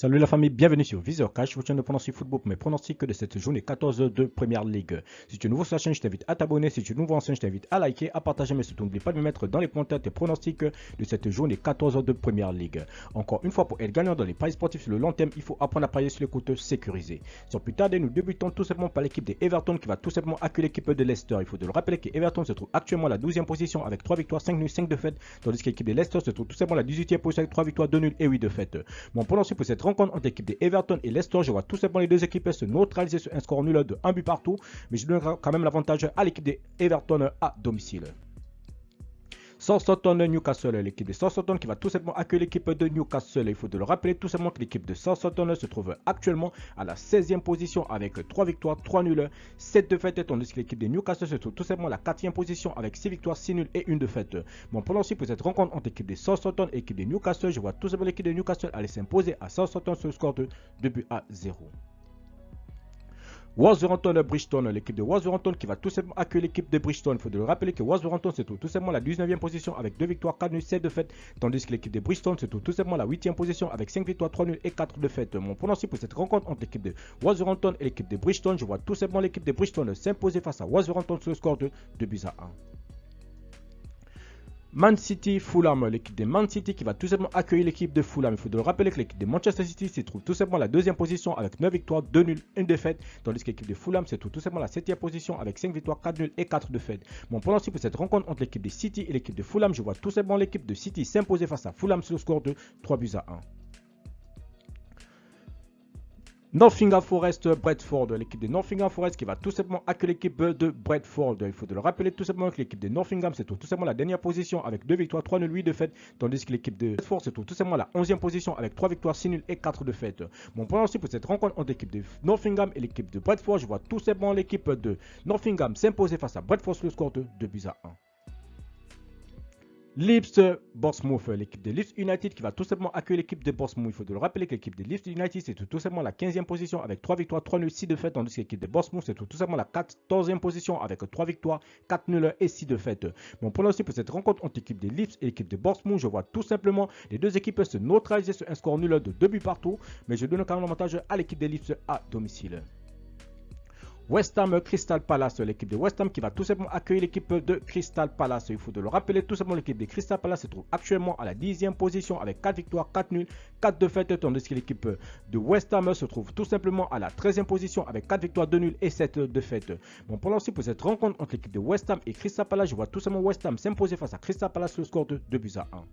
Salut la famille, bienvenue sur Viseur Cash, votre chaîne de pronostic football pour mes pronostics de cette journée 14 de Première Ligue. Si tu es nouveau sur la chaîne, je t'invite à t'abonner. Si tu es nouveau en chaîne, je t'invite à liker, à partager, mais surtout n'oublie pas de me mettre dans les commentaires tes pronostics de cette journée 14 de Première Ligue. Encore une fois, pour être gagnant dans les paris sportifs sur le long terme, il faut apprendre à parier sur les comptes sécurisés. Sans plus tarder, nous débutons tout simplement par l'équipe de Everton qui va tout simplement accueillir l'équipe de Leicester. Il faut de le rappeler que Everton se trouve actuellement à la 12e position avec 3 victoires, 5 nuls, 5 défaites, tandis que l'équipe de Leicester se trouve tout simplement à la 18e position avec 3 victoires, 2 nuls et 8 défaites. Mon pronostic pour cette rencontre entre l'équipe de Everton et Leicester, je vois tout simplement les deux équipes se neutraliser sur un score nul de 1 but partout, mais je donne quand même l'avantage à l'équipe de Everton à domicile. Southampton Newcastle, l'équipe de Southampton qui va tout simplement accueillir l'équipe de Newcastle. Il faut de le rappeler tout simplement que l'équipe de Southampton se trouve actuellement à la 16e position avec 3 victoires, 3 nuls, 7 défaites, tandis que l'équipe de Newcastle se trouve tout simplement à la 4e position avec 6 victoires, 6 nuls et 1 défaite. Mon pronostic pour cette rencontre entre l'équipe de Southampton et l'équipe de Newcastle, je vois tout simplement l'équipe de Newcastle aller s'imposer à Southampton sur le score de 2 buts à 0. Wolverhampton Bristol, l'équipe de Wolverhampton qui va tout simplement accueillir l'équipe de Bristol. Il faut de le rappeler que Wolverhampton se trouve tout simplement à la 19e position avec 2 victoires, 4 nuls, 7 défaites, tandis que l'équipe de Bristol se trouve tout simplement à la 8e position avec 5 victoires, 3 nuls et 4 défaites. Mon pronostic pour cette rencontre entre l'équipe de Wolverhampton et l'équipe de Bristol, je vois tout simplement l'équipe de Bristol s'imposer face à Wolverhampton sur le score de 2 buts à 1. Man City, Fulham, l'équipe de Man City qui va tout simplement accueillir l'équipe de Fulham. Il faut le rappeler que l'équipe de Manchester City se trouve tout simplement à la 2e position avec 9 victoires, 2 nuls, 1 défaite, tandis que l'équipe de Fulham se trouve tout simplement à la 7e position avec 5 victoires, 4 nuls et 4 défaites. Mon pronostic pour cette rencontre entre l'équipe de City et l'équipe de Fulham, je vois tout simplement l'équipe de City s'imposer face à Fulham sur le score de 3 buts à 1. Nottingham Forest, Brentford, l'équipe de Nottingham Forest qui va tout simplement accueillir l'équipe de Brentford. Il faut le rappeler tout simplement que l'équipe de Nottingham se trouve tout simplement à la dernière position avec 2 victoires, 3 nuls, 8 défaites, tandis que l'équipe de Brentford se trouve tout simplement à la 11e position avec 3 victoires, 6 nuls et 4 défaites. Mon pronostic pour cette rencontre entre l'équipe de Nottingham et l'équipe de Brentford, je vois tout simplement l'équipe de Nottingham s'imposer face à Brentford sur le score de 2 buts à 1. Leeds Bournemouth, l'équipe de Leeds United qui va tout simplement accueillir l'équipe de Bournemouth. Il faut le rappeler que l'équipe de Leeds United c'est tout simplement la 15e position avec 3 victoires, 3 nuls, 6 défaites, tandis que l'équipe de Bournemouth c'est tout simplement la 14e position avec 3 victoires, 4 nuls et 6 défaites. Mon pronostic pour cette rencontre entre l'équipe de Leeds et l'équipe de Bournemouth, je vois tout simplement les deux équipes se neutraliser sur un score nul de 2 buts partout, mais je donne quand même l'avantage à l'équipe de Leeds à domicile. West Ham Crystal Palace, l'équipe de West Ham qui va tout simplement accueillir l'équipe de Crystal Palace. Il faut de le rappeler tout simplement l'équipe de Crystal Palace se trouve actuellement à la 10e position avec 4 victoires, 4 nuls, 4 défaites, tandis que l'équipe de West Ham se trouve tout simplement à la 13e position avec 4 victoires, 2 nuls et 7 défaites. Mon pronostic pour cette rencontre entre l'équipe de West Ham et Crystal Palace, je vois tout simplement West Ham s'imposer face à Crystal Palace sur le score de 2 buts à 1.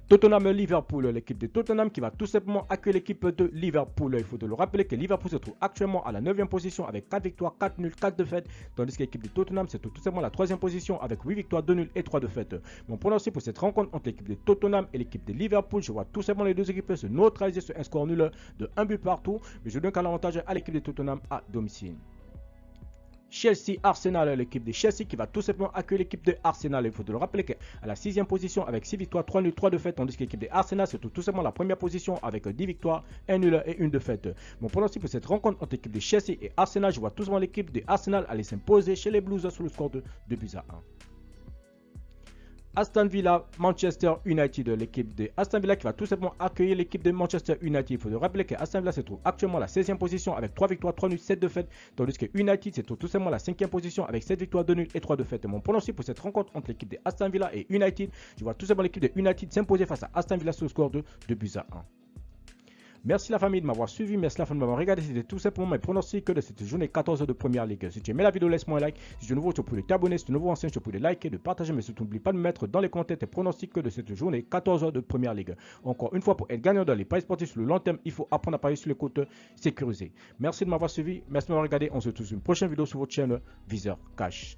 Tottenham Liverpool, l'équipe de Tottenham qui va tout simplement accueillir l'équipe de Liverpool. Il faut de le rappeler que Liverpool se trouve actuellement à la 9e position avec 4 victoires, 4 nuls, 4 défaites, tandis que l'équipe de Tottenham se trouve tout simplement à la 3e position avec 8 victoires, 2 nuls et 3 défaites. Mon pronostic pour cette rencontre entre l'équipe de Tottenham et l'équipe de Liverpool, je vois tout simplement les deux équipes se neutraliser sur un score nul de 1 but partout, mais je donne quand l'avantage à l'équipe de Tottenham à domicile. Chelsea Arsenal, l'équipe de Chelsea qui va tout simplement accueillir l'équipe de Arsenal. Il faut le rappeler qu'à la 6e position avec 6 victoires, 3 nuls, 3 défaites, tandis que l'équipe de Arsenal se trouve tout simplement à la première position avec 10 victoires, 1 nul et 1 défaite. Mon pronostic pour cette rencontre entre l'équipe de Chelsea et Arsenal, je vois tout simplement l'équipe de Arsenal aller s'imposer chez les Blues sur le score de 2 buts à 1. Aston Villa, Manchester United, l'équipe de Aston Villa qui va tout simplement accueillir l'équipe de Manchester United. Il faut le rappeler que Aston Villa se trouve actuellement à la 16e position avec 3 victoires, 3 nuls, 7 défaites, tandis que United se trouve tout simplement à la 5e position avec 7 victoires, 2 nuls et 3 défaites. Mon pronostic pour cette rencontre entre l'équipe de Aston Villa et United, je vois tout simplement l'équipe de United s'imposer face à Aston Villa sur le score de 2 buts à 1. Merci la famille de m'avoir suivi, merci la famille de m'avoir regardé, c'était tout simplement mes pronostics de cette journée 14 de Première Ligue. Si tu aimais la vidéo, laisse-moi un like. Si tu es nouveau, tu peux t'abonner. Si tu es nouveau ancien, tu peux liker, de partager, mais surtout n'oublie pas de me mettre dans les commentaires tes pronostics de cette journée 14 de Première Ligue. Encore une fois, pour être gagnant dans les paris sportifs sur le long terme, il faut apprendre à parier sur les comptes sécurisés. Merci de m'avoir suivi, merci de m'avoir regardé. On se retrouve sur une prochaine vidéo sur votre chaîne Viseur Cash.